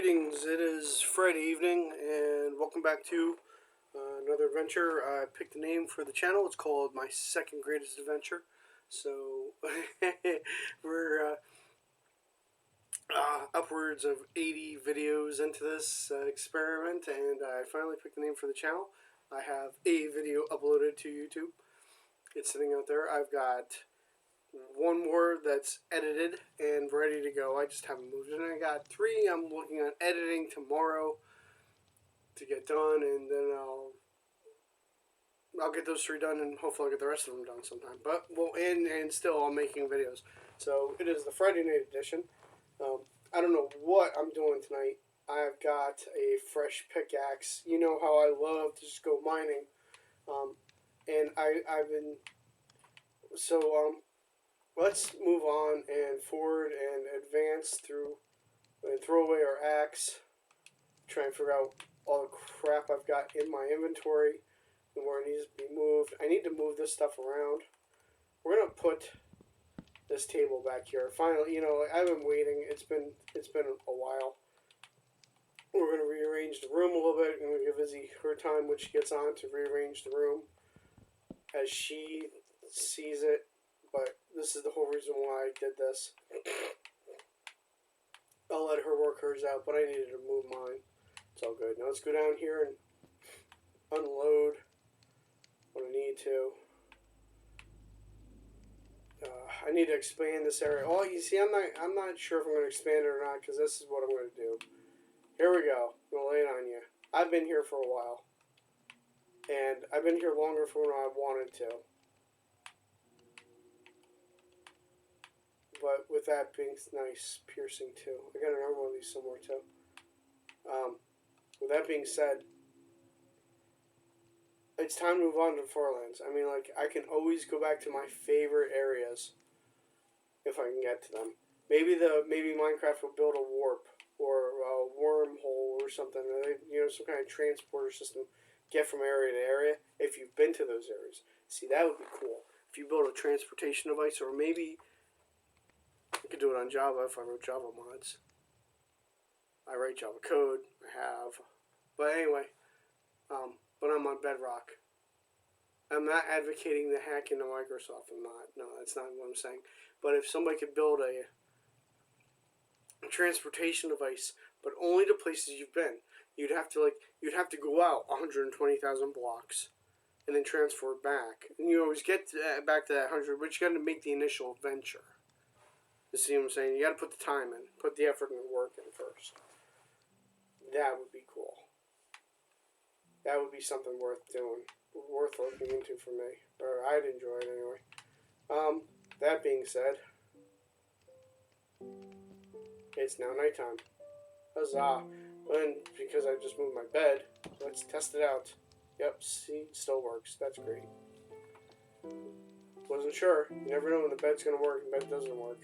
Greetings, it is Friday evening, and welcome back to another adventure. I picked a name for the channel. It's called My Second Greatest Adventure. So, we're upwards of 80 videos into this experiment, and I finally picked the name for the channel. I have a video uploaded to YouTube. It's sitting out there. I've got one more that's edited and ready to go. I just haven't moved it. And I got 3 I'm looking at editing tomorrow to get done, and then I'll get those 3 done, and hopefully I'll get the rest of them done sometime. But and still I'm making videos. So it is the Friday night edition. I don't know what I'm doing tonight. I've got a fresh pickaxe. You know how I love to just go mining, and I've been let's move on and forward and advance through and throw away our axe. Try and figure out all the crap I've got in my inventory and where it needs to be moved. I need to move this stuff around. We're gonna put this table back here. Finally, I've been waiting. It's been a while. We're gonna rearrange the room a little bit. I'm gonna give Izzy her time when she gets on to rearrange the room as she sees it. But this is the whole reason why I did this. I'll let her work hers out, but I needed to move mine. It's all good. Now let's go down here and unload what I need to. I need to expand this area. Oh, you see, I'm not sure if I'm going to expand it or not, because this is what I'm going to do. Here we go. I'm going to lay it on you. I've been here for a while, and I've been here longer for when I wanted to. But with that being nice, piercing too. I got another one of these somewhere too. With that being said, it's time to move on to Farlands. I mean, like, I can always go back to my favorite areas if I can get to them. Maybe Minecraft will build a warp or a wormhole or something. Some kind of transporter system. Get from area to area if you've been to those areas. See, that would be cool. If you build a transportation device, or maybe I could do it on Java if I wrote Java mods. I write Java code. I have. But anyway, but I'm on Bedrock. I'm not advocating the hack into Microsoft. I'm not. No, that's not what I'm saying. But if somebody could build a transportation device, but only to places you've been, you'd have to go out 120,000 blocks and then transfer it back. And you always get back to that 100, but you got to make the initial adventure. You see what I'm saying? You got to put the time in, put the effort and the work in first. That would be cool. That would be something worth doing, worth looking into for me, or I'd enjoy it anyway. That being said, it's now nighttime. Huzzah! And because I just moved my bed, let's test it out. Yep, see, it still works. That's great. Wasn't sure. You never know when the bed's gonna work and the bed doesn't work.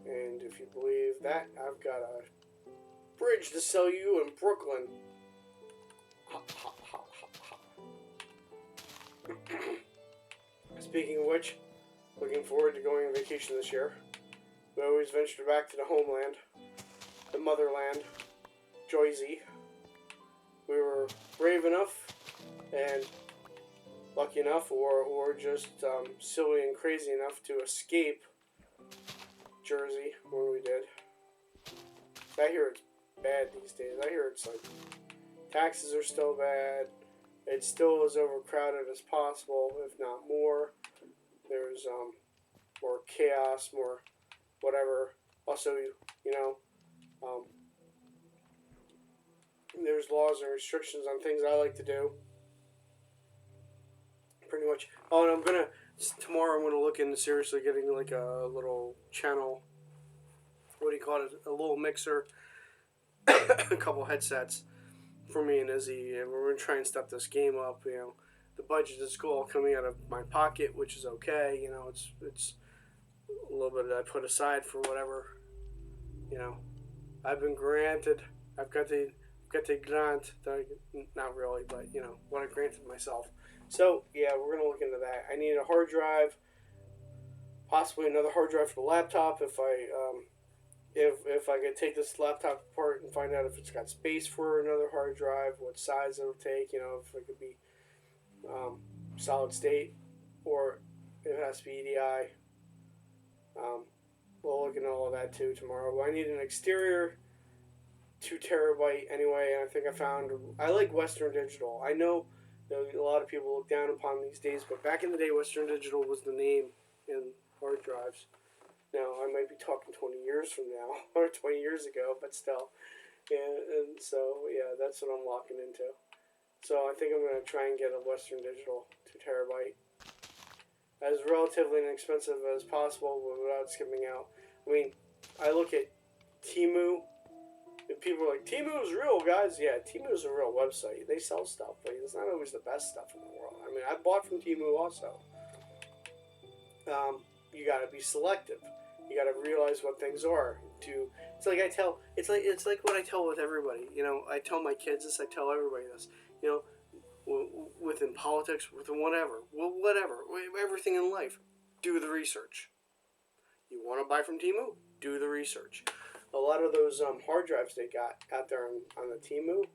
And if you believe that, I've got a bridge to sell you in Brooklyn. Ha, ha, ha, ha, ha. Speaking of which, looking forward to going on vacation this year. We always venture back to the homeland, the motherland, Jersey. We were brave enough and lucky enough, or just silly and crazy enough to escape Jersey when we did. I hear it's bad these days. I hear it's like taxes are still bad. It's still as overcrowded as possible, if not more. There's more chaos, more whatever. Also, there's laws and restrictions on things I like to do. Pretty much. Oh, and tomorrow I'm gonna look into seriously getting like a little channel. What do you call it? A little mixer, a couple headsets for me and Izzy, and we're gonna try and step this game up. The budget is all coming out of my pocket, which is okay. It's a little bit that I put aside for whatever. I've been granted. I've got the grant. Not really, but what I granted myself. So yeah, we're gonna look into that. I need a hard drive, possibly another hard drive for the laptop if I if I could take this laptop apart and find out if it's got space for another hard drive, what size it'll take, if it could be um, solid state or if it has to be EDI. Um, we'll look into all of that too tomorrow. I need an exterior 2 terabyte anyway, and I think I like Western Digital. I know a lot of people look down upon these days, but back in the day, Western Digital was the name in hard drives. Now, I might be talking 20 years from now, or 20 years ago, but still. And so, yeah, that's what I'm locking into. So I think I'm going to try and get a Western Digital 2 terabyte as relatively inexpensive as possible without skipping out. I mean, I look at Temu, and people are like, Temu is real, guys. Yeah, Temu is a real website. They sell stuff, but it's not always the best stuff in the world. I mean, I bought from Temu also. You got to be selective. You got to realize what things are. It's like what I tell with everybody. I tell my kids this. I tell everybody this. Within politics, within whatever, everything in life, do the research. You want to buy from Temu? Do the research. A lot of those hard drives they got out there on the Temu,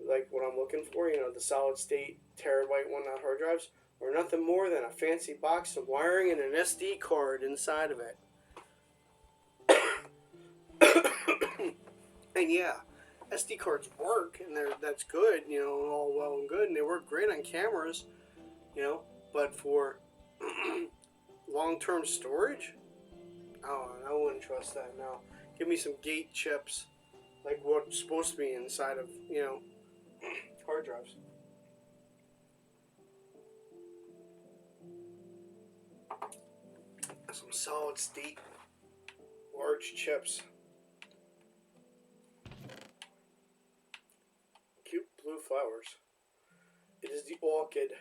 like what I'm looking for, the solid state terabyte one hard drives, are nothing more than a fancy box of wiring and an SD card inside of it. And yeah, SD cards work, and that's good, all well and good, and they work great on cameras, but for long-term storage, oh, I wouldn't trust that now. Give me some gate chips, like what's supposed to be inside of, hard drives. Some solid state large chips. Cute blue flowers. It is the orchid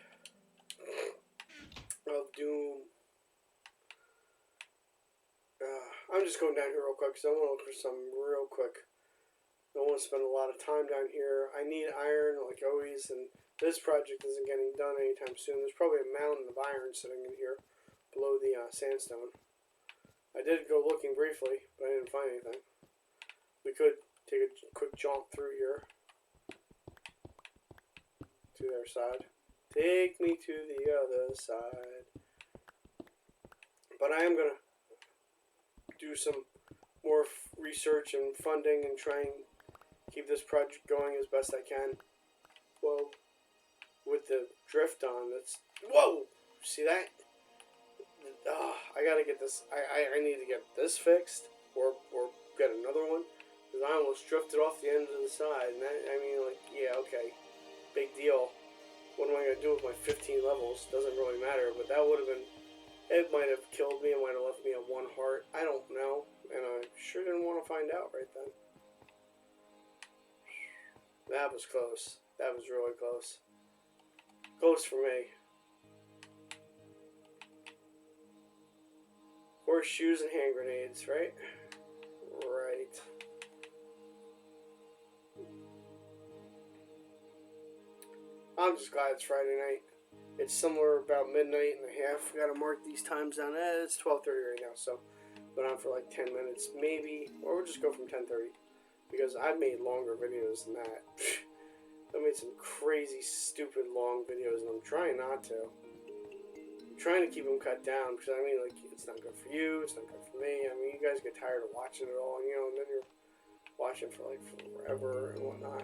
of doom. I'm just going down here real quick because I want to look for some real quick. I don't want to spend a lot of time down here. I need iron like always, and this project isn't getting done anytime soon. There's probably a mountain of iron sitting in here below the sandstone. I did go looking briefly, but I didn't find anything. We could take a quick jaunt through here to their side. Take me to the other side. But I am going to do some more research and funding and try and keep this project going as best I can. Whoa. With the drift on, that's... Whoa! See that? I gotta get this. I need to get this fixed or get another one. Because I almost drifted off the end of the side. And yeah, okay. Big deal. What am I going to do with my 15 levels? Doesn't really matter. But that would have been... It might have killed me. It might have left me at 1 heart. I don't know. And I sure didn't want to find out right then. That was close. That was really close. Close for me. Horseshoes and hand grenades, right? Right. I'm just glad it's Friday night. It's somewhere about midnight and a half. We gotta mark these times down. It's 12:30 right now, so been on for like 10 minutes, maybe, or we'll just go from 10:30 because I've made longer videos than that. I made some crazy, stupid long videos, and I'm trying not to. I'm trying to keep them cut down because it's not good for you. It's not good for me. You guys get tired of watching it all, and then you're watching for forever and whatnot.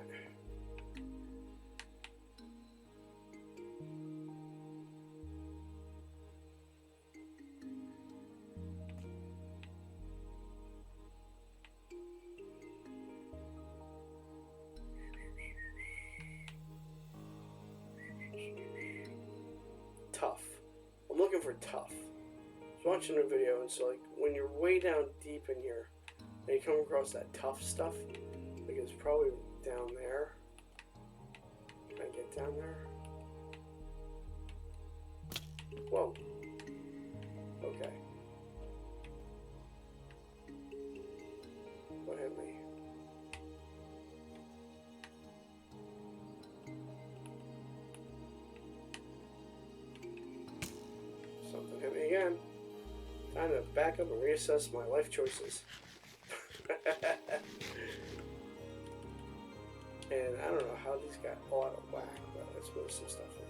Tough. I'm looking for tough. I was watching a video, and so when you're way down deep in here, and you come across that tough stuff, it's probably down there. Can I get down there? Whoa. Okay. What hit me? Something hit me again. Time to back up and reassess my life choices. And I don't know how these got all out of whack, but let's move some stuff in.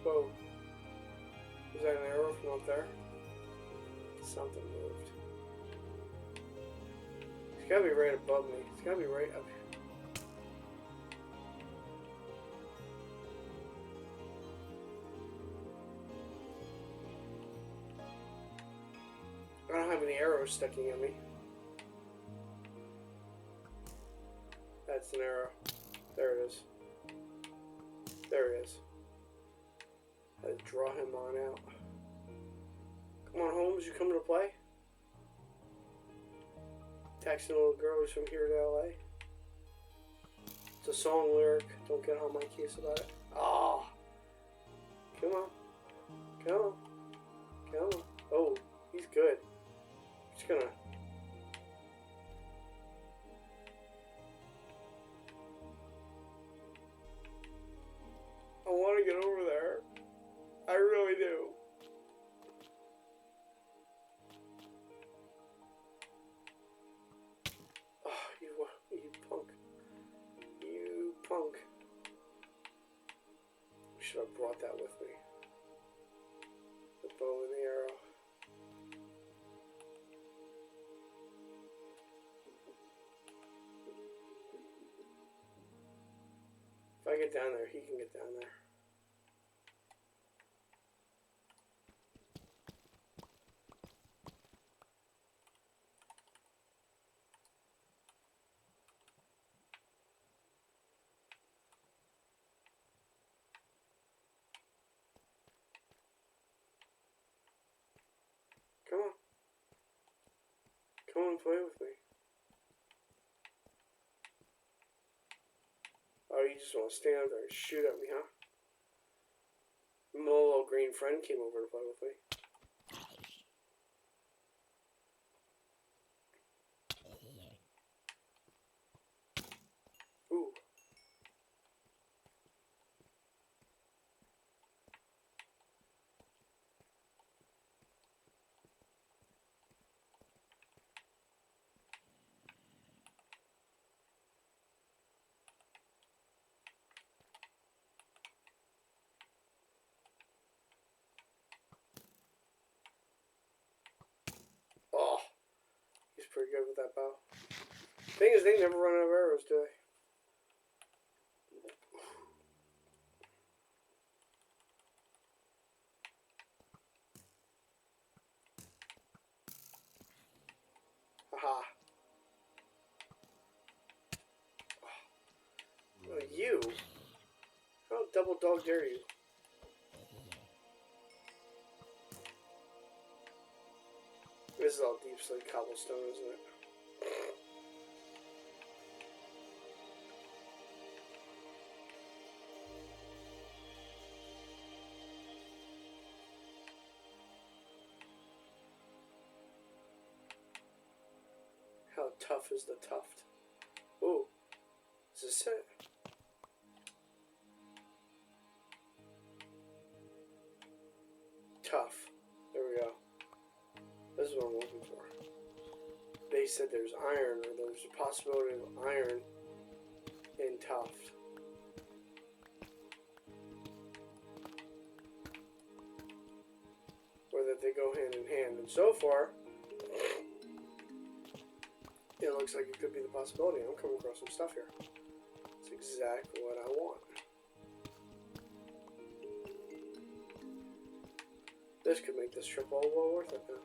Whoa. Is that an arrow from up there? Something moved. It's gotta be right above me. It's gotta be right up here. I don't have any arrows sticking at me. That's an arrow. There it is. There it is. I had to draw him on out. Come on, Holmes, you coming to play? Texting little girls from here to LA. It's a song lyric. Don't get on my case about it. Ah! Come on. Come on. Come on. Oh, he's good. Just gonna... I want to get over there. I really do. Oh, you punk. You punk. Should have brought that with me. The bow and the arrow. If I get down there, he can get down there. Come on. Come on and play with me. Oh, you just want to stand there and shoot at me, huh? My little green friend came over to play with me. Ooh. Oh, he's pretty good with that bow. Thing is, they never run out of arrows, do they? Haha. Oh, you? How double dog dare you? This is all deep slate cobblestone, isn't it? How tough is the tuft? Ooh. Is this it? Tough. There we go. This is what I'm looking for. They said there's iron, or there's a possibility of iron in tuft. Or that they go hand in hand. And so far, it looks like it could be the possibility. I'm coming across some stuff here. It's exactly what I want. This could make this trip all well worth it now.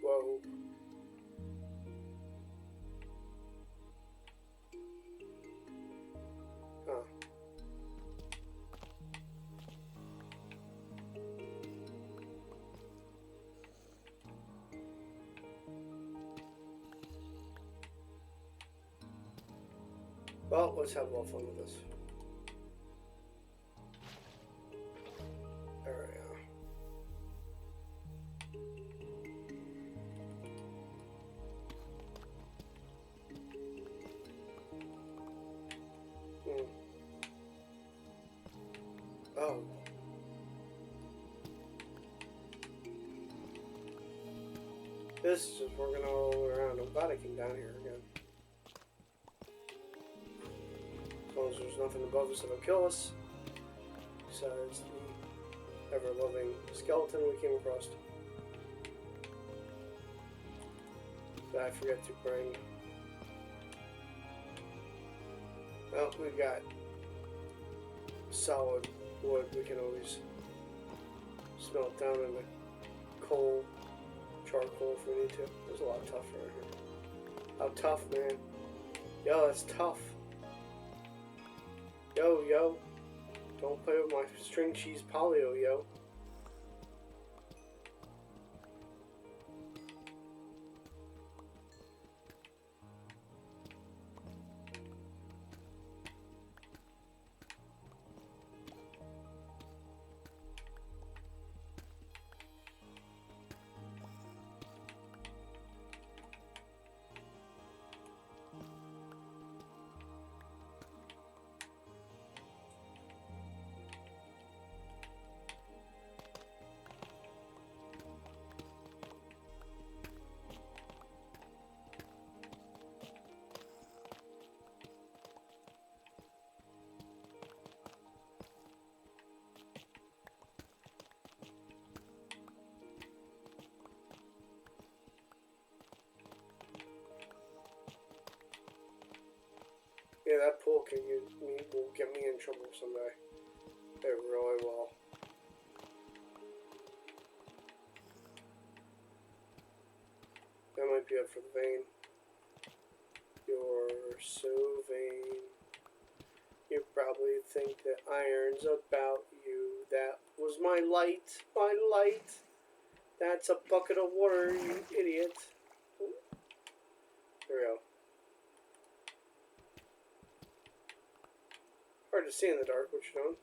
Whoa. Huh. Well, let's have a little fun with this. There we go. Oh. This is just working all the way around. I'm glad I came down here again. As long as there's nothing above us that'll kill us. Besides the ever-loving skeleton we came across. That I forget to bring. Well, we've got solid wood. We can always smelt down in the coal, charcoal if we need to. There's a lot of tough right here. How tough, man. Yo, that's tough. Yo. Don't play with my string cheese polio, yo. Yeah, that pool will get me in trouble someday. It really will. That might be up for the vein. You're so vain. You probably think that iron's about you. That was my light, my light. That's a bucket of water, you idiot. There we go. Hard to see in the dark, what you doing?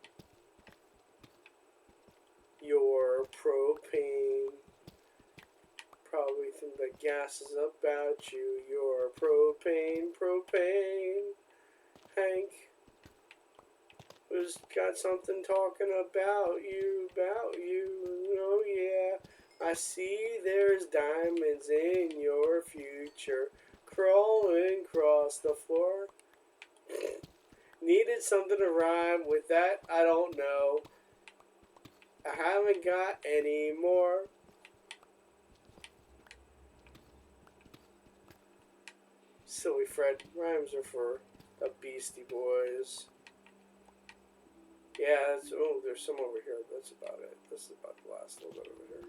Your propane. Probably think the gas is about you. Your propane. Hank was got something talking about you. Oh yeah. I see there's diamonds in your future crawling across the floor. Needed something to rhyme with that, I don't know. I haven't got any more. Silly Fred, rhymes are for the Beastie Boys. Yeah, there's some over here. That's about it. This is about the last little bit over here.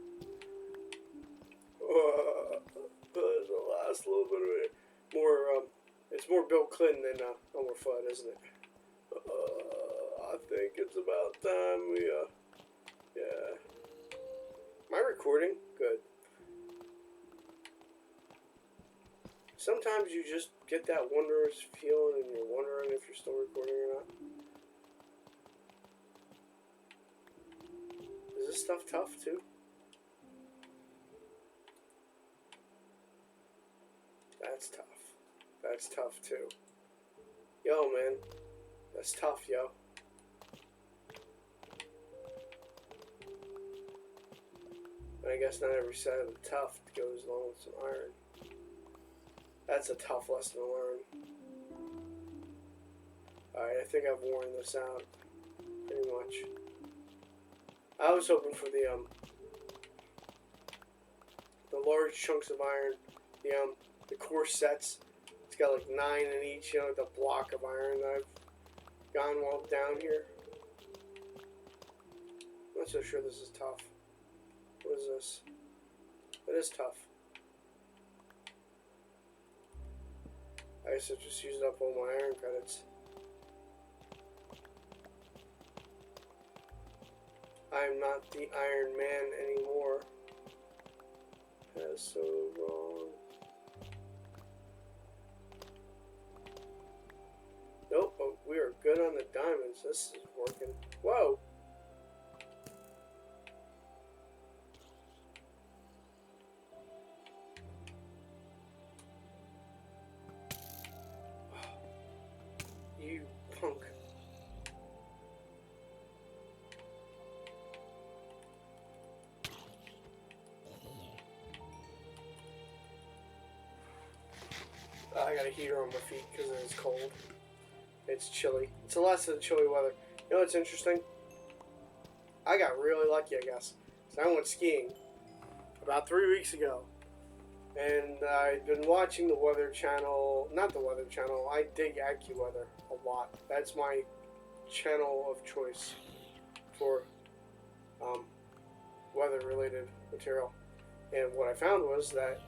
There's the last little bit of it. It's more Bill Clinton than Elmer Fudd, isn't it? I think it's about time we, yeah. Am I recording? Good. Sometimes you just get that wondrous feeling and you're wondering if you're still recording or not. Is this stuff tough too? That's tough. That's tough too. Yo, man. That's tough, yo. I guess not every set of the tough goes along with some iron. That's a tough lesson to learn. Alright, I think I've worn this out pretty much. I was hoping for the large chunks of iron, the course sets. It's got like 9 in each, the block of iron that I've gone while down here. I'm not so sure this is tough. What is this? It is tough. I guess I just used up all my iron credits. I'm not the Iron Man anymore. That's so wrong. Nope, but we are good on the diamonds. This is working. Whoa! You punk. I got a heater on my feet because it's cold. It's chilly. It's a less than chilly weather. You know what's interesting? I got really lucky, I guess. So I went skiing about 3 weeks ago. And I've been watching the Weather Channel. Not the Weather Channel. I dig AccuWeather a lot. That's my channel of choice for weather-related material. And what I found was that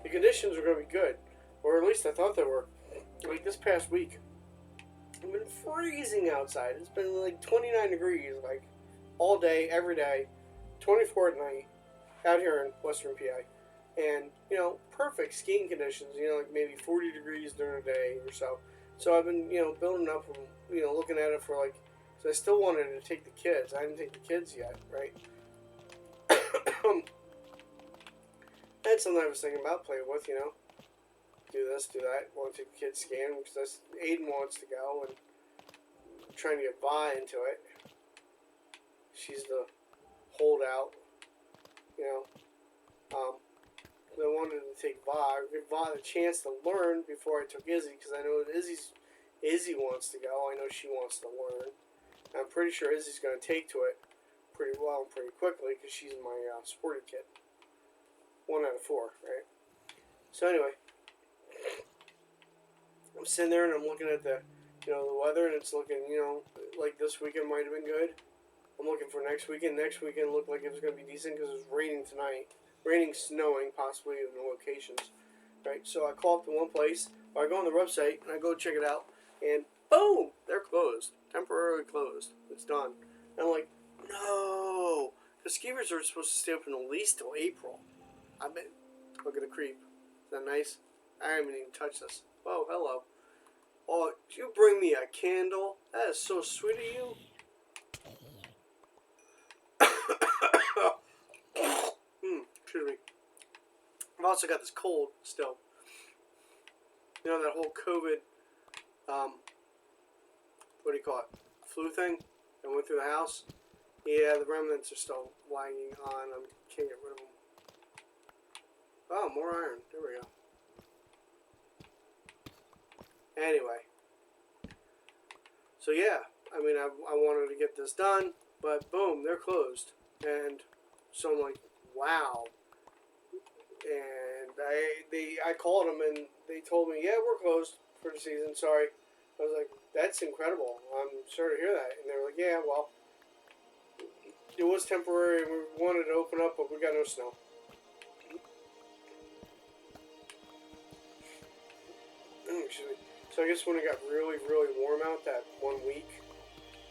the conditions are going to be good, or at least I thought they were. Like this past week, it's been freezing outside. It's been like 29 degrees, like all day, every day, 24 at night, out here in Western PA, and perfect skiing conditions. Like maybe 40 degrees during the day or so. So I've been building up from looking at it for like. So I still wanted to take the kids. I didn't take the kids yet, right? That's something I was thinking about playing with, do this, do that. Want to take the kids skiing because Aiden wants to go and I'm trying to get Vi into it. She's the holdout, I wanted to take Vi, give Vi the chance to learn before I took Izzy because I know that Izzy wants to go. I know she wants to learn. I'm pretty sure Izzy's going to take to it pretty well and pretty quickly because she's my sporty kid. 1 out of 4, right? So anyway, I'm sitting there and I'm looking at the weather and it's looking, like this weekend might have been good. I'm looking for next weekend. Next weekend looked like it was going to be decent because it was raining tonight. Raining, snowing, possibly in the locations, right? So I call up to one place, or I go on the website and I go check it out, and boom, they're closed, temporarily closed. It's done. And I'm like, no, the ski resort's supposed to stay open at least till April. I bet. Look at the creep. Is that nice? I haven't even touched this. Oh, hello. Oh, did you bring me a candle? That is so sweet of you. Excuse me. I've also got this cold still. That whole COVID, what do you call it? Flu thing that went through the house. Yeah, the remnants are still lying on. I can't get rid of them. Oh, more iron. There we go. Anyway. So yeah, I mean, I wanted to get this done, but boom, they're closed. And so I'm like, wow. And I called them and they told me, yeah, we're closed for the season. Sorry. I was like, that's incredible. I'm sorry to hear that. And they were like, yeah, well, it was temporary. We wanted to open up, but we got no snow. Excuse me. So I guess when it got really, really warm out that 1 week,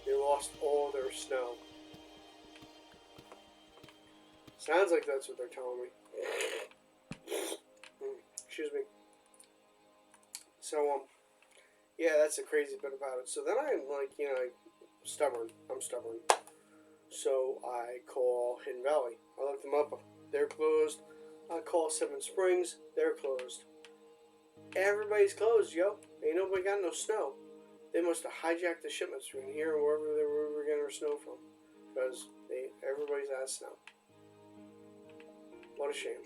they lost all their snow. Sounds like that's what they're telling me. Excuse me. So, yeah, that's the crazy bit about it. So then I'm like, stubborn. I'm stubborn. So I call Hidden Valley. I look them up. They're closed. I call Seven Springs. They're closed. Everybody's closed, yo. Ain't nobody got no snow. They must have hijacked the shipments from here or wherever they were getting their snow from. Because everybody's out of snow. What a shame.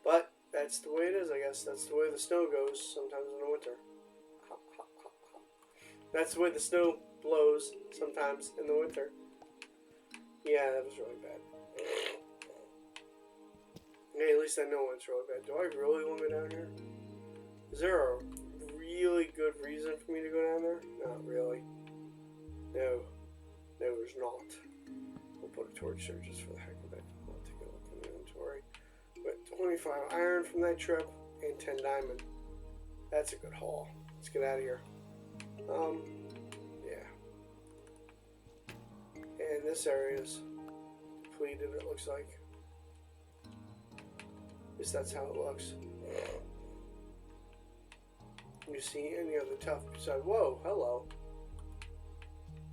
But that's the way it is, I guess. That's the way the snow goes sometimes in the winter. That's the way the snow blows sometimes in the winter. Yeah, that was really bad. Hey, at least I know when it's really bad. Do I really want to go down here? Is there a really good reason for me to go down there? Not really. No. No, there's not. We'll put a torch there just for the heck of it. I'll take a look in the inventory. But 25 iron from that trip and 10 diamond. That's a good haul. Let's get out of here. Yeah. And this area is depleted, it looks like. At least that's how it looks. You see any other tough beside? Whoa, hello.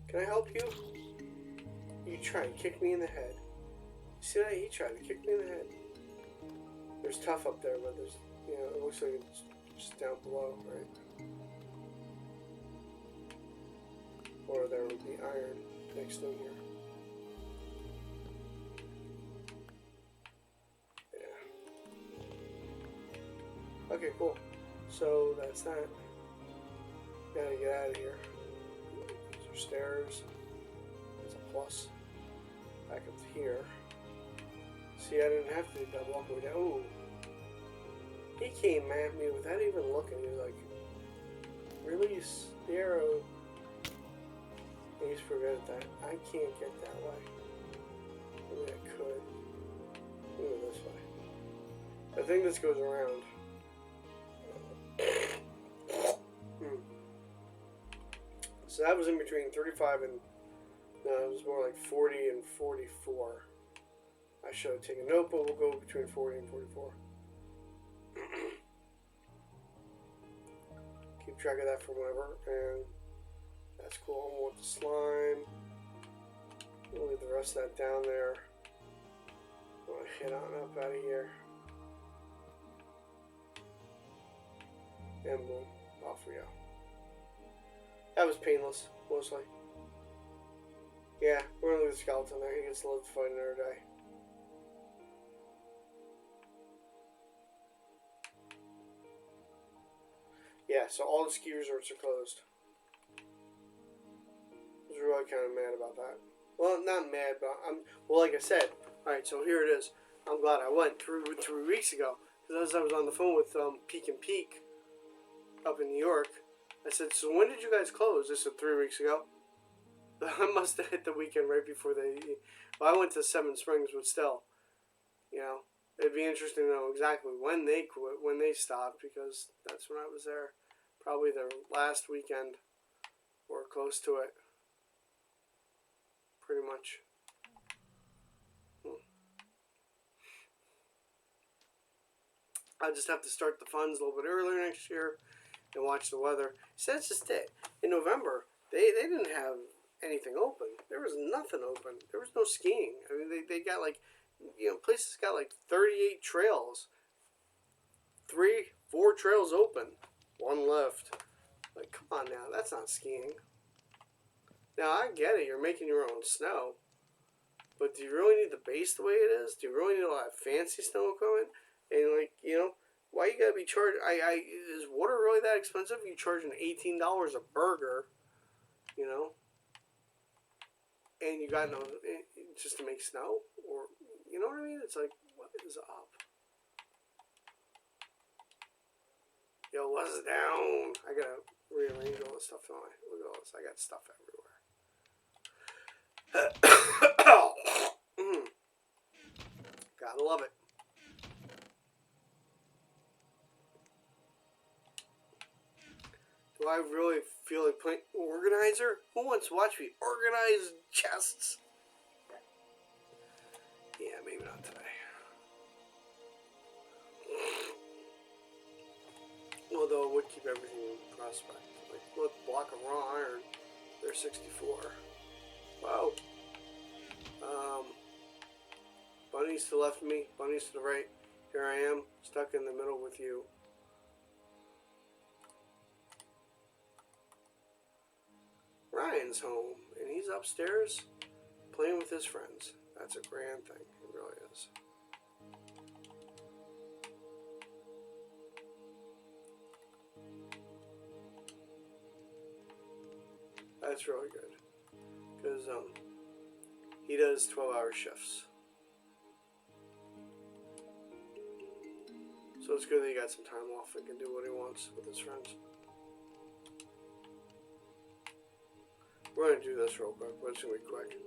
Can I help you? You try and kick me in the head. See that? He tried to kick me in the head. There's tough up there, but there's, it looks like it's just down below, right? Or there would be iron next thing here. Okay, cool. So that's that. Gotta get out of here. These are stairs. That's a plus. Back up to here. See, I didn't have to do that walk way down. Ooh. He came at me without even looking. He was like, release the arrow. He's pretty good at that. I can't get that way. Maybe I could. Maybe this way. I think this goes around. So that was in between 35 and... No, it was more like 40 and 44. I should have taken a note, but we'll go between 40 and 44. Keep track of that for whenever, and that's cool. I want the slime. We'll leave the rest of that down there. I'm gonna head on up out of here. And boom, off we go. That was painless, mostly. Yeah, we're gonna leave the skeleton there. He gets to live to fight another day. Yeah, so all the ski resorts are closed. I was really kind of mad about that. Well, not mad, but well, like I said. Alright, so here it is. I'm glad I went 3 weeks ago. Because as I was on the phone with Peak and Peak up in New York, I said, so when did you guys close? They said 3 weeks ago. I must have hit the weekend right before they... Well, I went to Seven Springs, but still, you know, it'd be interesting to know exactly when they quit, when they stopped, because that's when I was there. Probably their last weekend, or close to it. Pretty much. I just have to start the funds a little bit earlier next year and watch the weather. So that's just it. In November, they didn't have anything open. There was nothing open. There was no skiing. I mean, they got like, you know, places got like 38 trails. 3-4 trails open. 1 left. Like, come on now. That's not skiing. Now, I get it. You're making your own snow. But do you really need the base the way it is? Do you really need a lot of fancy snow equipment? And, like, you know, why you gotta be charged? Is water really that expensive? You charging $18 a burger, you know? And you got no, just to make snow? Or, you know what I mean? It's like, what is up? Yo, what's down? I gotta rearrange all this stuff. Look at all this. I got stuff everywhere. Gotta love it. Do I really feel like playing organizer? Who wants to watch me organize chests? Yeah, maybe not today. Although it would keep everything in prospect. Like, look, block of raw iron. They're 64. Wow. Bunnies to the left of me, bunnies to the right. Here I am, stuck in the middle with you. Ryan's home, and he's upstairs playing with his friends. That's a grand thing. It really is. That's really good. Because he does 12-hour shifts. So it's good that he got some time off and can do what he wants with his friends. We're going to do this real quick, but it's going to be quick.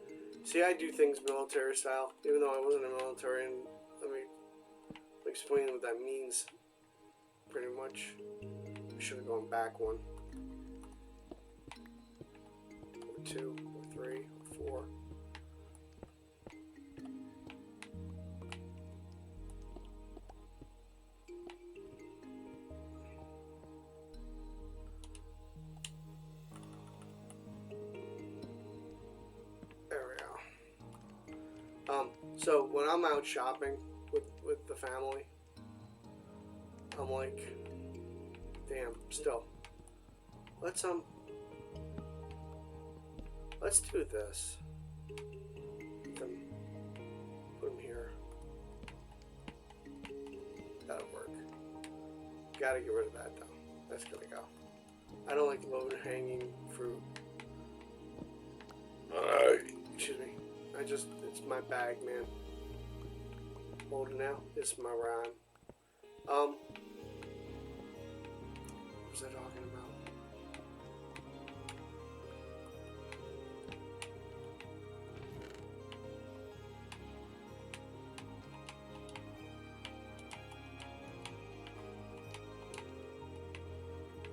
See, I do things military style, even though I wasn't in the military, and let me explain what that means, pretty much. I should have gone back 1. Or 2, or 3, or 4. So when I'm out shopping with the family, I'm like, damn, still, let's do this. Put them here. That'll work. Gotta get rid of that though. That's gonna go. I don't like low-hanging fruit. Excuse me. It's my bag, man. Hold it now. It's my rhyme. What was I talking about?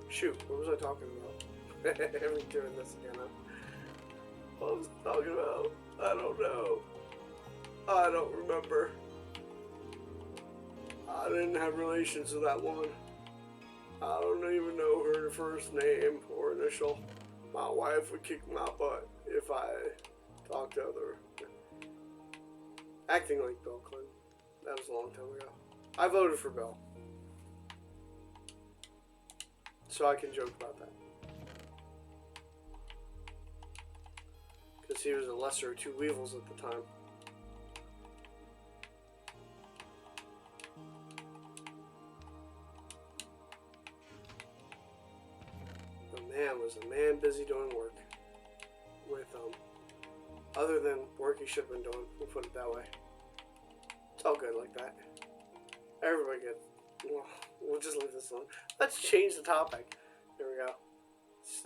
Shoot, what was I talking about? I'm doing this again, huh? What was I talking about? I don't know. I don't remember. I didn't have relations with that woman. I don't even know her first name or initial. My wife would kick my butt if I talked to other. Acting like Bill Clinton. That was a long time ago. I voted for Bill. So I can joke about that. Because he was a lesser of two evils at the time. Was a man busy doing work with other than work he should have been doing. We'll put it that way. It's all good like that. Everybody good. Well, we'll just leave this alone. Let's change the topic. There we go.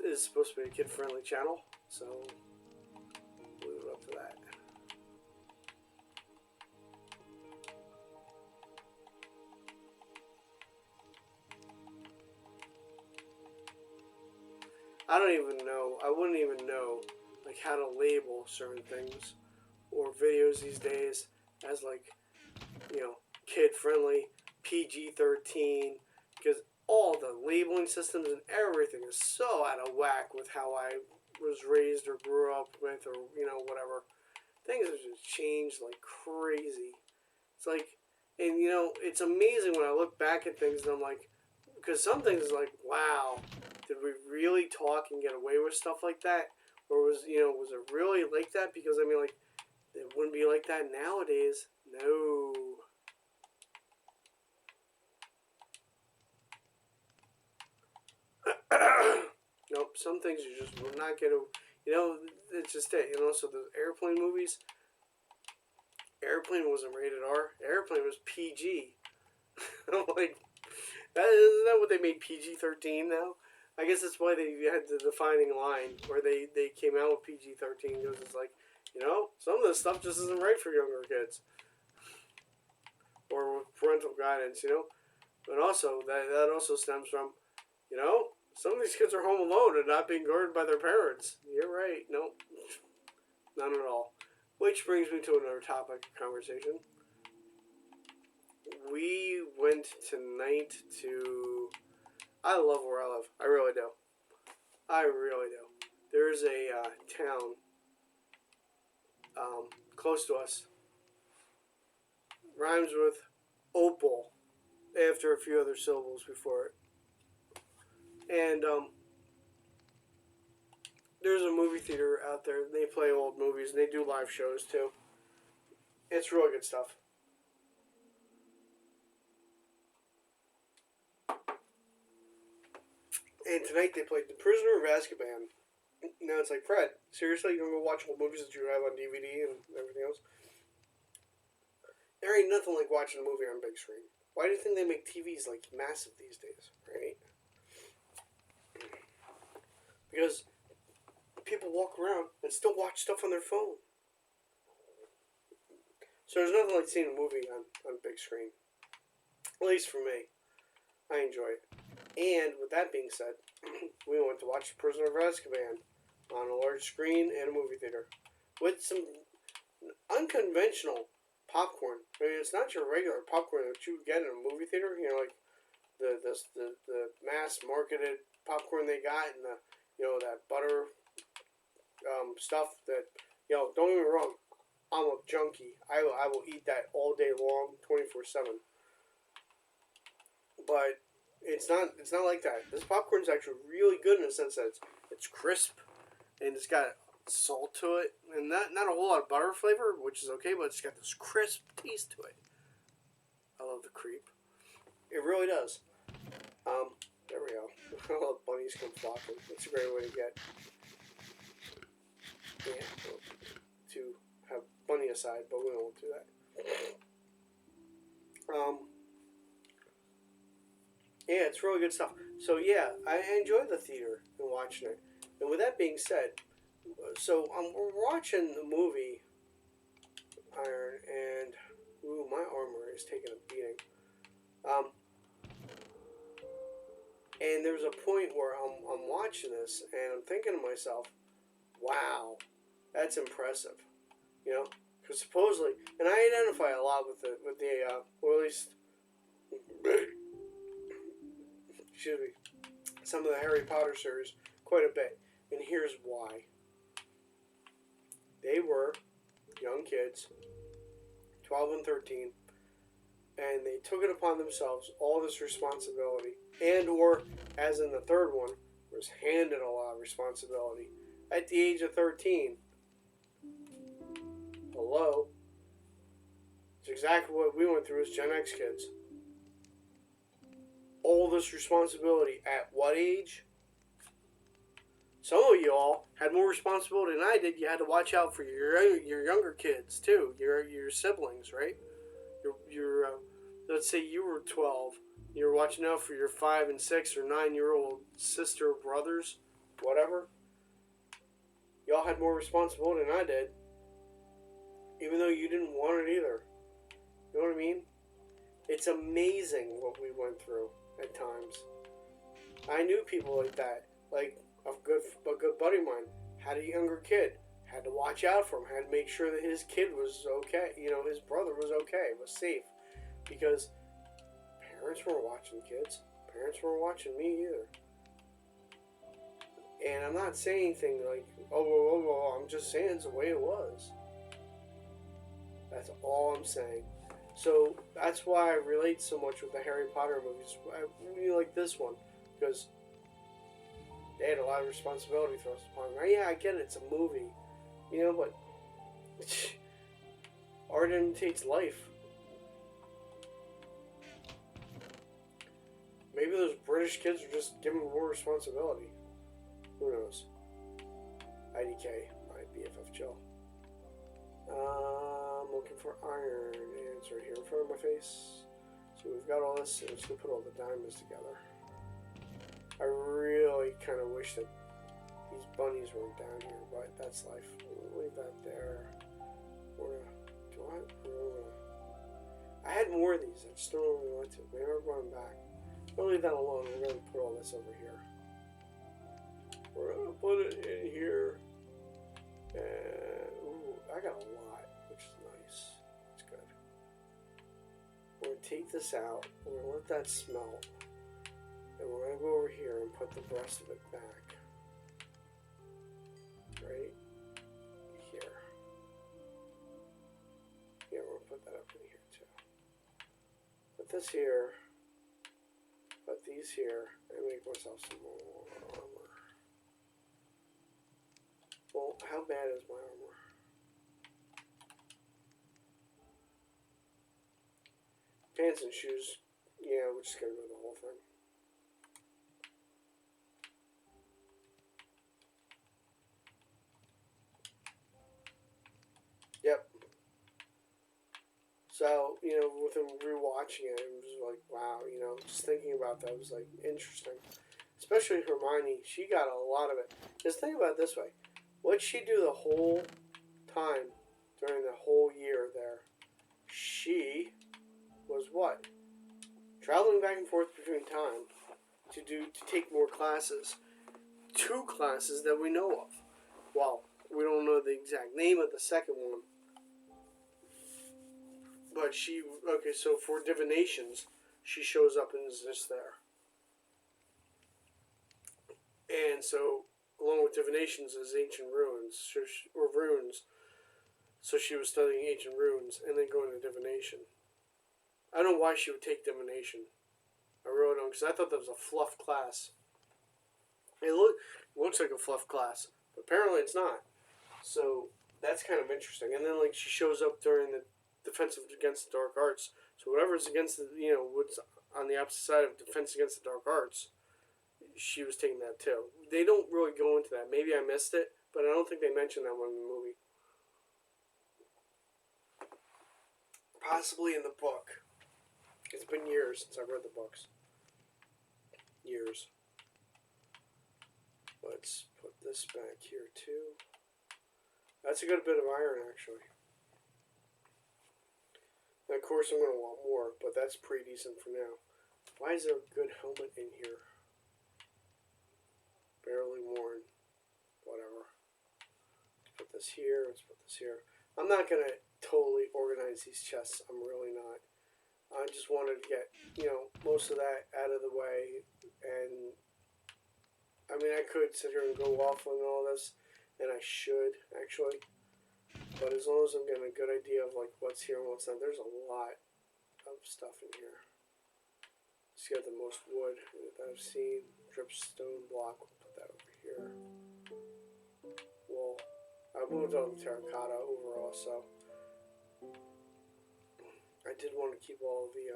This is supposed to be a kid-friendly channel, so we'll leave it up to that. I don't even know. I wouldn't even know like how to label certain things or videos these days as like, you know, kid friendly, PG-13, because all the labeling systems and everything is so out of whack with how I was raised or grew up with, or you know, whatever. Things have just changed like crazy. It's like, and you know, it's amazing when I look back at things and I'm like, because some things like, wow, did we really talk and get away with stuff like that? Or was it really like that? Because, I mean, like, it wouldn't be like that nowadays. No. Nope, some things you just will not get away. You know, it's just it. You know, so the Airplane movies, Airplane wasn't rated R. Airplane was PG. I'm like, isn't that what they made PG-13 now? I guess that's why they had the defining line where they came out with PG-13, because it's like, you know, some of this stuff just isn't right for younger kids. Or with parental guidance, you know. But also, that also stems from, you know, some of these kids are home alone and not being guarded by their parents. You're right. Nope. None at all. Which brings me to another topic of conversation. We went tonight to... I love where I live. I really do. I really do. There's a town close to us. Rhymes with opal after a few other syllables before it. And there's a movie theater out there. They play old movies and they do live shows too. It's really good stuff. And tonight they played The Prisoner of Azkaban. Now it's like, Fred, seriously, you're going to go watch old movies that you have on DVD and everything else? There ain't nothing like watching a movie on big screen. Why do you think they make TVs like massive these days, right? Because people walk around and still watch stuff on their phone. So there's nothing like seeing a movie on big screen. At least for me. I enjoy it. And with that being said, we went to watch The Prisoner of Azkaban on a large screen in a movie theater with some unconventional popcorn. I mean, it's not your regular popcorn that you would get in a movie theater. You know, like the mass marketed popcorn they got, and the, you know, that butter stuff that, you know, don't get me wrong, I'm a junkie. I will eat that all day long, 24/7. But it's not like that. This popcorn's actually really good in the sense that it's crisp and it's got salt to it and not a whole lot of butter flavor, which is okay, but it's got this crisp taste to it. I love the creep. It really does. There we go. Bunnies come flocking. That's a great way to get, yeah, to have bunny aside, but we won't do that. Yeah, it's really good stuff. So yeah, I enjoy the theater and watching it. And with that being said, so we're watching the movie Iron, and ooh, my armor is taking a beating. Um, and there's a point where I'm watching this and I'm thinking to myself, wow, that's impressive, you know, because supposedly, and I identify a lot with the or at least, excuse me, some of the Harry Potter series quite a bit, and here's why. They were young kids, 12 and 13, and they took it upon themselves all this responsibility, and or as in the third one, was handed a lot of responsibility at the age of 13. Hello. It's exactly what we went through as Gen X kids. All this responsibility at what age? Some of y'all had more responsibility than I did. You had to watch out for your younger kids too, your siblings, right? Your let's say you were 12. You were watching out for your 5 and 6 or 9-year-old sister or brothers, whatever. Y'all had more responsibility than I did, even though you didn't want it either. You know what I mean? It's amazing what we went through at times. I knew people like that. Like a good buddy of mine had a younger kid. Had to watch out for him. Had to make sure that his kid was okay. You know, his brother was okay, was safe. Because parents weren't watching kids. Parents weren't watching me either. And I'm not saying anything like, oh, I'm just saying it's the way it was. That's all I'm saying. So that's why I relate so much with the Harry Potter movies. I really like this one because they had a lot of responsibility thrust upon them. Yeah, I get it. It's a movie, you know, but art imitates life. Maybe those British kids are just given more responsibility. Who knows? IDK, my BFF Joe. I'm looking for iron, and it's right here in front of my face. So we've got all this, and I'm just going to put all the diamonds together. I really kind of wish that these bunnies weren't down here, but that's life. We'll leave that there. I had more of these. I just don't know where we went to. Maybe we're going back. We'll leave that alone. We're going to put all this over here. We're going to put it in here. And, ooh, I got a lot, which is nice. It's good. We're going to take this out. We're going to let that smelt. And we're going to go over here and put the rest of it back. Right here. Yeah, we're going to put that up in here too. Put this here. Put these here. And make myself some more armor. Well, how bad is my armor? Pants and shoes. Yeah, we're just going to do the whole thing. Yep. So, you know, with him rewatching it, it was like, wow, you know, just thinking about that was like interesting. Especially Hermione, she got a lot of it. Just think about it this way. What'd she do the whole time during the whole year there? She was what? Traveling back and forth between time to take more classes. 2 classes that we know of. Well, we don't know the exact name of the second one. But okay, so for divinations, she shows up and is just there. And so, along with divinations is ancient runes, or runes. So she was studying ancient runes and then going to divination. I don't know why she would take divination. I really don't, because I thought that was a fluff class. It looks like a fluff class, but apparently it's not. So that's kind of interesting. And then like she shows up during the defensive against the dark arts. So whatever's against the, you know, what's on the opposite side of Defense Against the Dark Arts, she was taking that too. They don't really go into that. Maybe I missed it, but I don't think they mentioned that one in the movie. Possibly in the book. It's been years since I've read the books. Years. Let's put this back here too. That's a good bit of iron, actually. And of course, I'm going to want more, but that's pretty decent for now. Why is there a good helmet in here? Barely worn. Whatever. Let's put this here. Let's put this here. I'm not going to totally organize these chests. I'm really not. I just wanted to get, most of that out of the way. And, I mean, I could sit here and go off on all this. And I should, actually. But as long as I'm getting a good idea of, like, what's here and what's not, there's a lot of stuff in here. It's got the most wood that I've seen. Dripstone block. We'll put that over here. Wool. I moved on to terracotta overall, so I did want to keep all of the,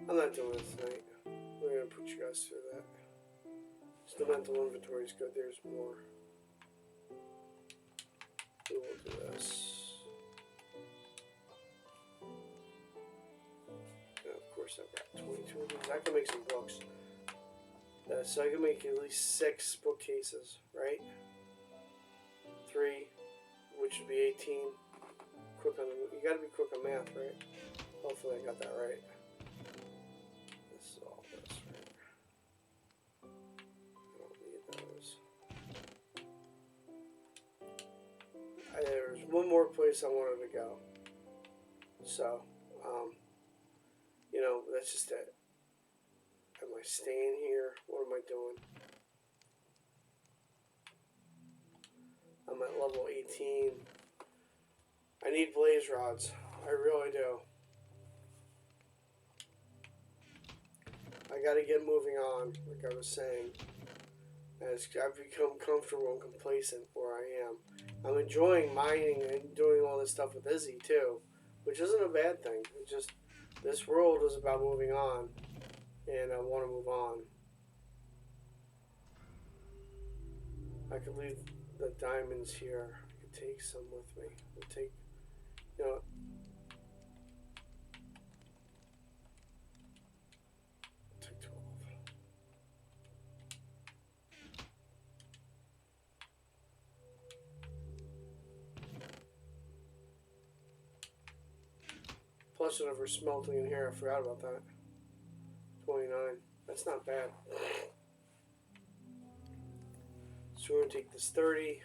I'm not doing it tonight. We're going to put you guys through that. So the mental inventory is good. There's more. We will do this. And of course, I've got 22 of these. I can make some books. So I can make at least 6 bookcases, right? 3, which would be 18. Quick on you gotta be quick on math, right? Hopefully I got that right. This is all this, right? I don't need those. There's one more place I wanted to go. So, that's just it. Am I staying here? What am I doing? I'm at level 18. I need blaze rods. I really do. I gotta get moving on, like I was saying. As I've become comfortable and complacent where I am. I'm enjoying mining and doing all this stuff with Izzy too, which isn't a bad thing. It's just, this world is about moving on, and I want to move on. I could leave the diamonds here. I could take some with me. I'll take, take 12. Plus whatever smelting in here, I forgot about that. 29. That's not bad. So we're going to take this 30.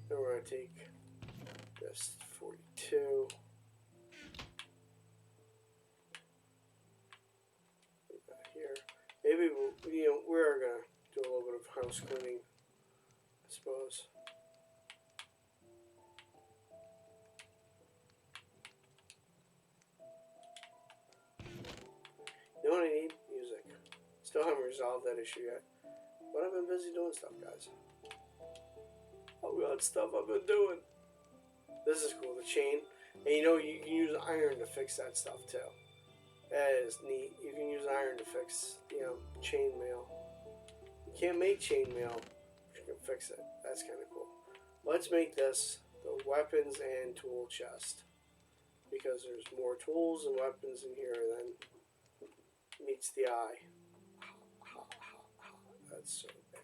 Then we're going to take this 42. Put that here. Maybe we're going to do a little bit of house cleaning, I suppose. You know what I need? Music. Still haven't resolved that issue yet. But I've been busy doing stuff, guys. Oh god, stuff I've been doing. This is cool, the chain. And you can use iron to fix that stuff too. That is neat. You can use iron to fix, chain mail. You can't make chain mail, but you can fix it. That's kind of cool. Let's make this the weapons and tool chest. Because there's more tools and weapons in here than meets the eye. That's so bad.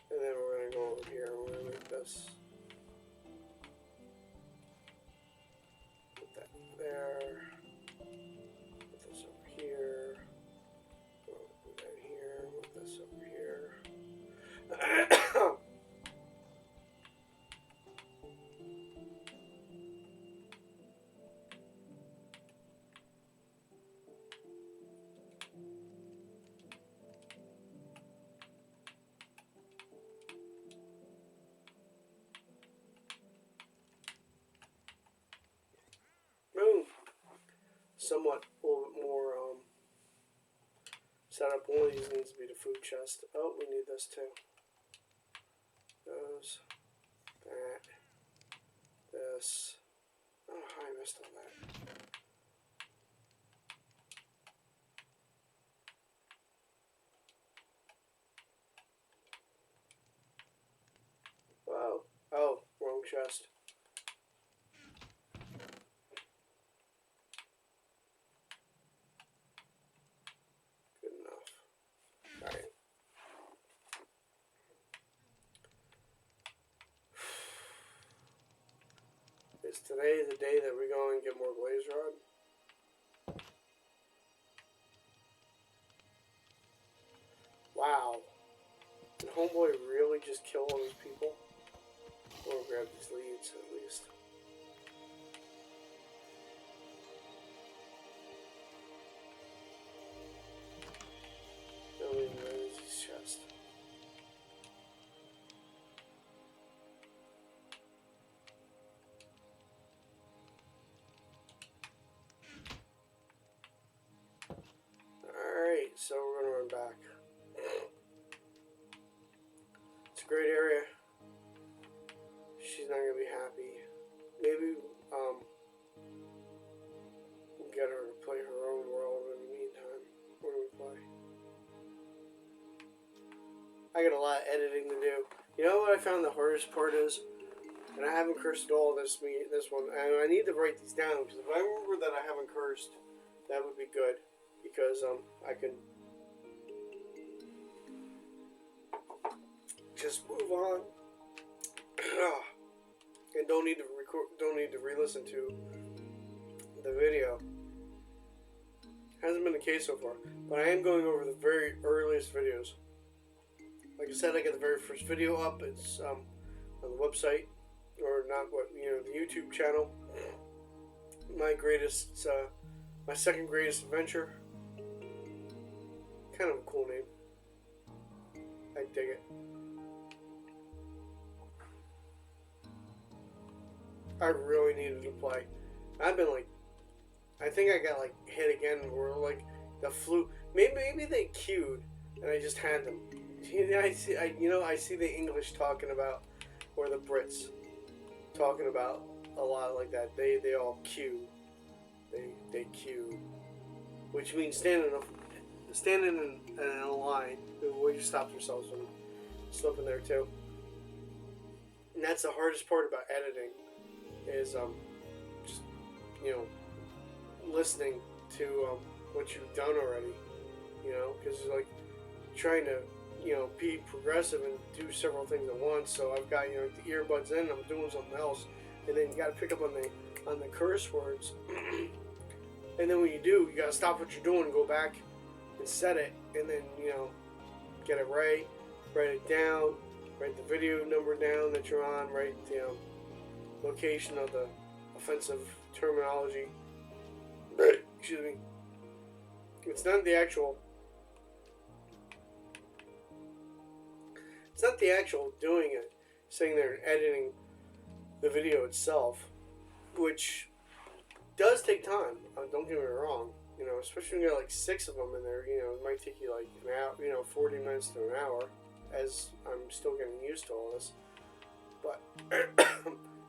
And then we're going to go over here and we're going to make this. Put that there. Put this over here. Put that here. Put this over here. somewhat a little bit more set up. One of these needs to be the food chest. Oh, we need this too. Those, that, this. I don't know how I missed all that. Wow. Oh, wrong chest. Good enough. Alright. Is today the day that we go and get more blaze rod? Wow. Did Homeboy really just kill all these people? I'm gonna grab these leads at least. No, where is his chest? Alright, so we're gonna run back. It's a great area. She's not gonna be happy. Maybe we'll get her to play her own world in the meantime. What do we play? I got a lot of editing to do. You know what I found the hardest part is? And I haven't cursed at all this one. And I need to write these down because if I remember that I haven't cursed, that would be good. Because I can just move on. And don't need to record, don't need to re-listen to the video. Hasn't been the case so far, but I am going over the very earliest videos. Like I said, I got the very first video up. It's on the website, or not what the YouTube channel. My second greatest adventure. Kind of a cool name. I dig it. I really needed to play. I've been like, I think I got like hit again, or like the flu. Maybe they queued and I just had them. I see the English talking about, or the Brits talking about a lot like that. They all queue. They queue, which means standing in a line where you stop yourselves from slipping there too. And that's the hardest part about editing. Is just listening to what you've done already, because like trying to be progressive and do several things at once. So I've got the earbuds in, I'm doing something else, and then you got to pick up on the curse words, and then when you do, you got to stop what you're doing and go back and set it, and then get it right, write it down, write the video number down that you're on, write location of the offensive terminology. Excuse me. It's not the actual doing it, sitting there and editing the video itself, which does take time. Don't get me wrong. Especially when you got like 6 of them in there. It might take you like an hour, 40 minutes to an hour, as I'm still getting used to all this. But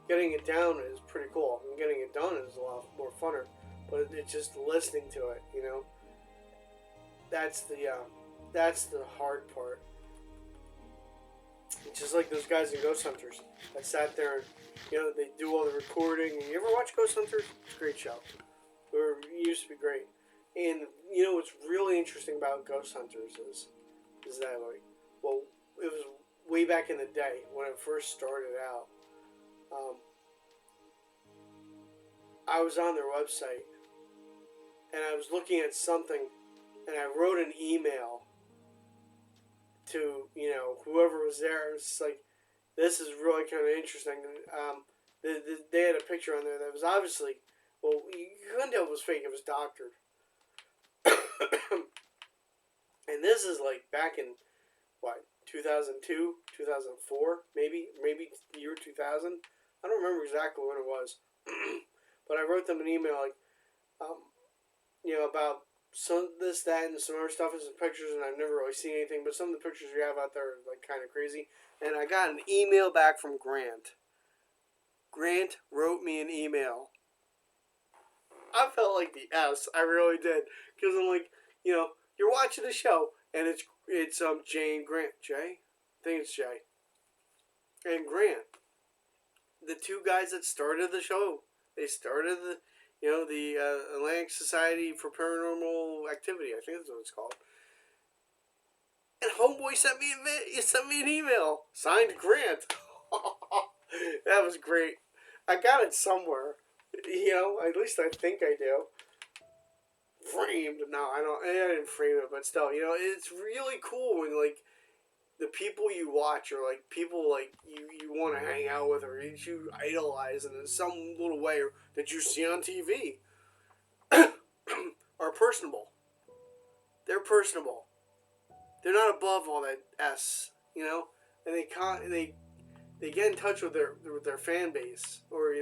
getting it down is pretty cool. And getting it done is a lot more funner. But it's just listening to it, That's the hard part. It's just like those guys in Ghost Hunters that sat there and, they do all the recording. You ever watch Ghost Hunters? It's a great show. It used to be great. And, what's really interesting about Ghost Hunters is that, like, well, it was way back in the day when it first started out. I was on their website and I was looking at something and I wrote an email to, whoever was there. It was just like, this is really kind of interesting. They had a picture on there that was obviously, well, you couldn't tell it was fake. It was doctored. And this is like back in, 2002, 2004, maybe year 2000. I don't remember exactly when it was. But I wrote them an email like, about some this, that, and some other stuff and some pictures, and I've never really seen anything, but some of the pictures we have out there are like kind of crazy. And I got an email back from Grant. Grant wrote me an email. I felt like the S. I really did, because I'm like, you're watching the show, and it's Jay and Grant. Jay, I think it's Jay and Grant, the two guys that started the show. They started the Atlantic Society for Paranormal Activity. I think that's what it's called. And Homeboy sent me an email signed Grant. That was great. I got it somewhere. At least I think I do. Framed? No, I don't. I didn't frame it, but still, it's really cool when like the people you watch are like people like you want to hang out with or you idolize in some little way or that you see on TV are personable. They're personable. They're not above all that S, and they get in touch with their fan base, or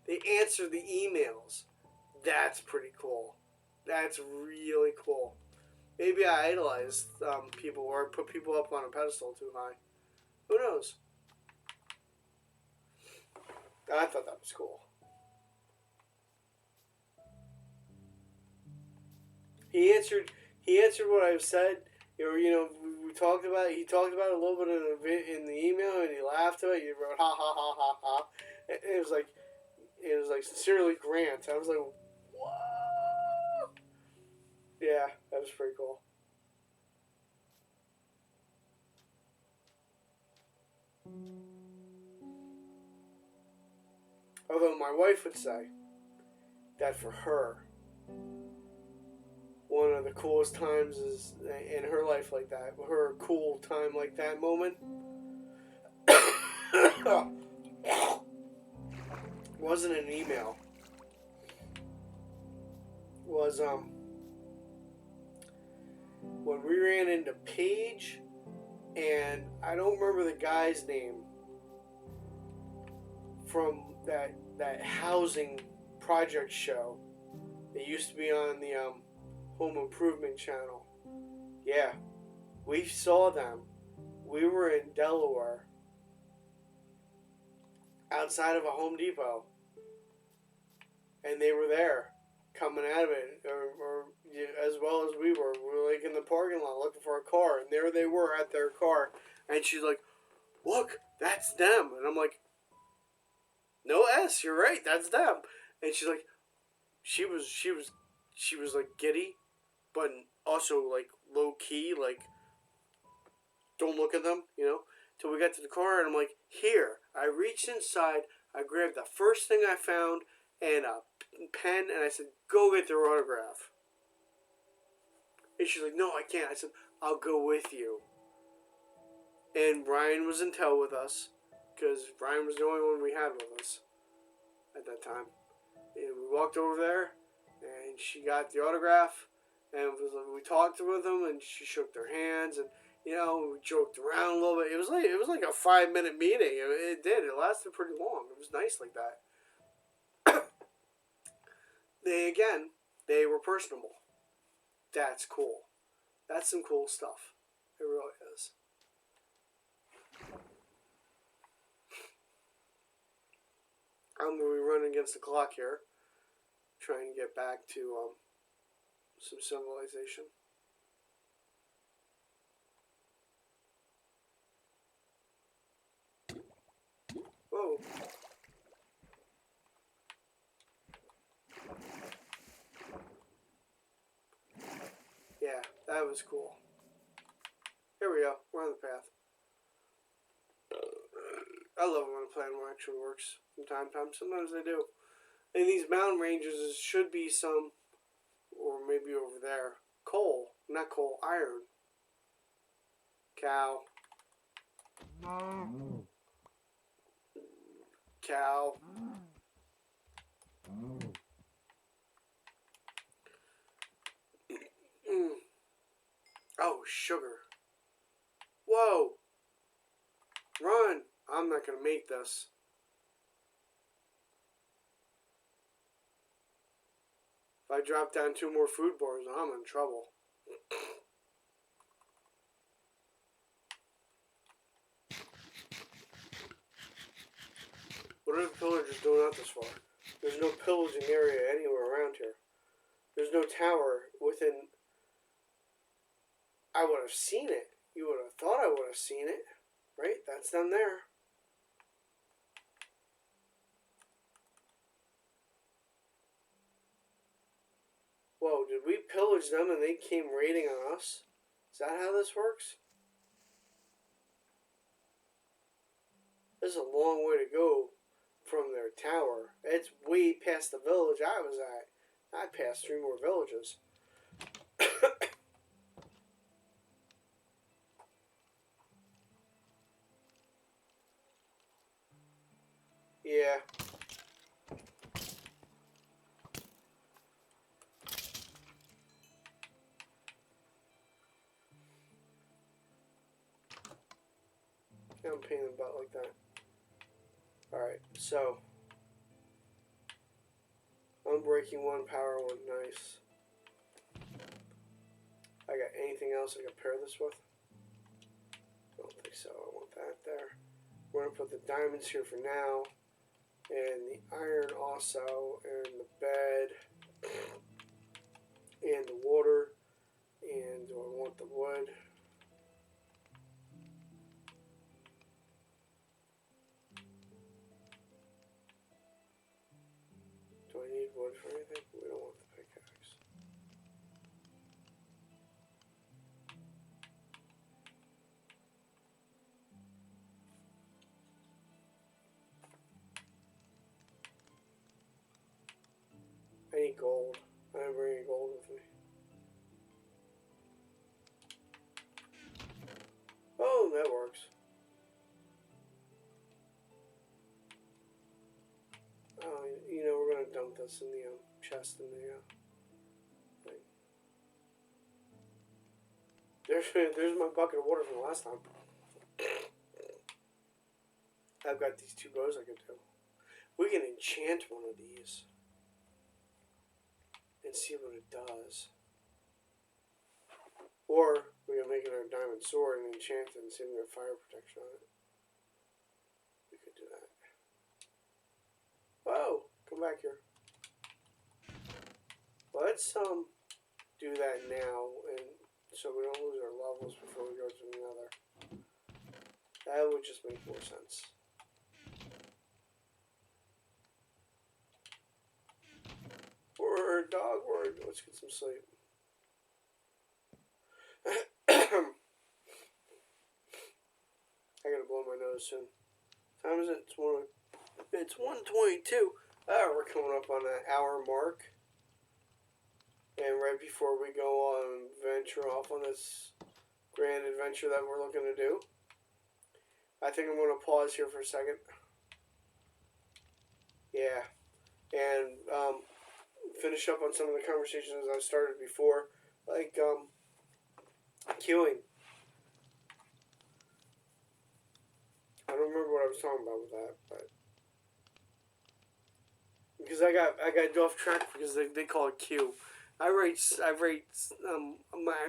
they answer the emails. That's pretty cool. That's really cool. Maybe I idolize people or I put people up on a pedestal too high. Who knows? I thought that was cool. He answered what I've said. We talked about it. He talked about it a little bit in the email, and he laughed at it. He wrote ha ha ha ha ha. It was like sincerely Grant. I was like, whoa. Yeah, that was pretty cool. Although my wife would say that for her, one of the coolest times is in her life like that. Her cool time like that moment wasn't an email. Was when we ran into Paige, and I don't remember the guy's name from that housing project show. It used to be on the Home Improvement Channel. Yeah, we saw them. We were in Delaware, outside of a Home Depot, and they were there, coming out of it, or as well as we were. We were like in the parking lot looking for a car, and there they were at their car, and she's like, "Look, that's them," and I'm like, "No S, you're right, that's them," and she's like, she was like giddy, but also like low key, like don't look at them, Till we got to the car, and I'm like, here. I reached inside, I grabbed the first thing I found, and a pen, and I said, go get their autograph. And she's like, no, I can't. I said, I'll go with you. And Ryan was in tow with us, because Ryan was the only one we had with us at that time. And we walked over there, and she got the autograph, and we talked with them, and she shook their hands, and we joked around a little bit. It was like a 5-minute meeting. It did. It lasted pretty long. It was nice like that. They were personable. That's cool. That's some cool stuff. It really is. I'm going to be running against the clock here, trying to get back to some civilization. Whoa. Yeah, that was cool. Here we go. We're on the path. I love it when a plan actually works from time to time. Sometimes they do. In these mountain ranges, should be some, or maybe over there, coal. Not coal, iron. Cow. Cow. Oh, sugar. Whoa. Run. I'm not going to make this. If I drop down 2 more food bars, I'm in trouble. What are the pillagers doing out this far? There's no pillaging area anywhere around here. There's no tower within... I would have seen it. You would have thought I would have seen it. Right? That's down there. Whoa, did we pillage them and they came raiding on us? Is that how this works? This is a long way to go from their tower. It's way past the village I was at. I passed 3 more villages. Yeah. I'm pain in the butt like that. Alright, so unbreaking 1, power 1, nice. I got anything else I can pair this with? I don't think so. I want that there. We're going to put the diamonds here for now. And the iron also. And the bed. And the water. And do I want the wood? Do I need wood for anything? We don't want the pickaxe. I need gold. I didn't bring any gold with me. Oh, that works. Oh, you know, we're going to dump this in the chest in the thing. There's my bucket of water from last time. I've got these 2 bows I can do. We can enchant one of these. And see what it does. Or we can make it our diamond sword and enchant it and see if we have fire protection on it. We could do that. Whoa! Come back here. Let's do that now, and so we don't lose our levels before we go to another. That would just make more sense. Word, dog, word. Let's get some sleep. I gotta blow my nose soon. Time is it? It's 1:22. We're coming up on that hour mark. And right before we go on venture off on this grand adventure that we're looking to do, I think I'm going to pause here for a second. Yeah. And finish up on some of the conversations I started before. Like, queuing. I don't remember what I was talking about with that, but because I got off track because they call it queue. I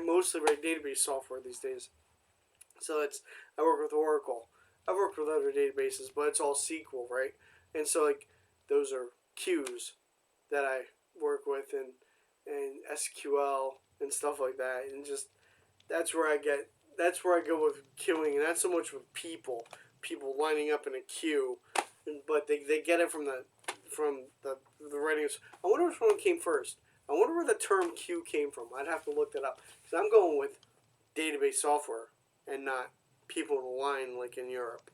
mostly write database software these days. So I work with Oracle. I've worked with other databases, but it's all SQL, right? And so like those are queues that I work with and SQL and stuff like that, and just that's where I go with queuing, and not so much with people lining up in a queue, but they get it from the writings. I wonder which one came first. I wonder where the term queue came from. I'd have to look that up because I'm going with database software and not people in a line like in Europe.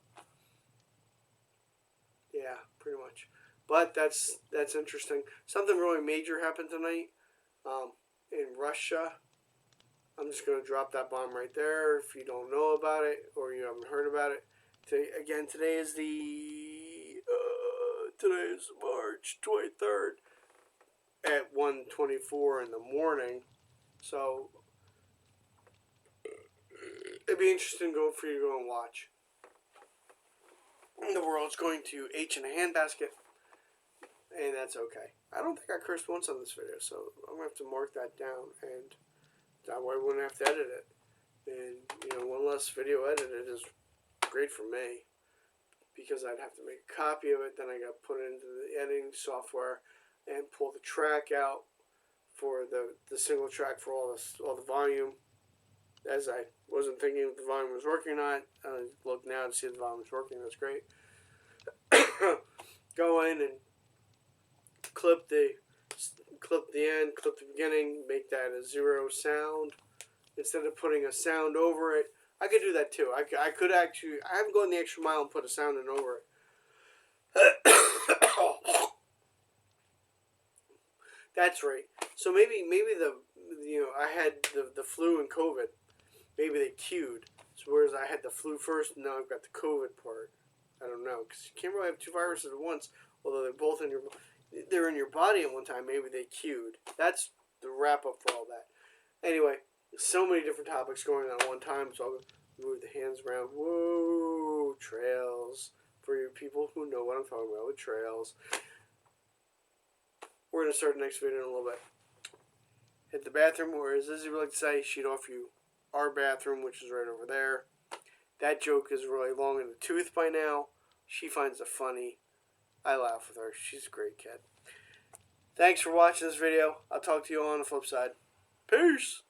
Yeah, pretty much. But that's interesting. Something really major happened tonight in Russia. I'm just going to drop that bomb right there if you don't know about it or you haven't heard about it. Today is today is March 23rd at 1:24 in the morning. So it'd be interesting for you to go and watch. The world's going to H in a handbasket, and that's okay. I don't think I cursed once on this video, so I'm going to have to mark that down, and that way I wouldn't have to edit it. And, one less video edited is great for me, because I'd have to make a copy of it, then I got to put it into the editing software, and pull the track out for the single track for all the volume. As I wasn't thinking if the volume was working or not, I look now to see if the volume is working. That's great. Go in and clip the end, clip the beginning, make that a 0 sound instead of putting a sound over it. I could do that too. I could actually. I haven't gone the extra mile and put a sound in over it. That's right. So maybe I had the flu and COVID. Maybe they queued. So whereas I had the flu first, now I've got the COVID part. I don't know, because you can't really have two viruses at once. Although they're in your body at one time. Maybe they queued. That's the wrap up for all that. Anyway, so many different topics going on at one time. So I'll move the hands around. Whoa, trails. For you people who know what I'm talking about with trails. We're going to start the next video in a little bit. Hit the bathroom, or as Izzy would like to say, she'd offer you our bathroom, which is right over there. That joke is really long in the tooth by now. She finds it funny. I laugh with her. She's a great kid. Thanks for watching this video. I'll talk to you all on the flip side. Peace!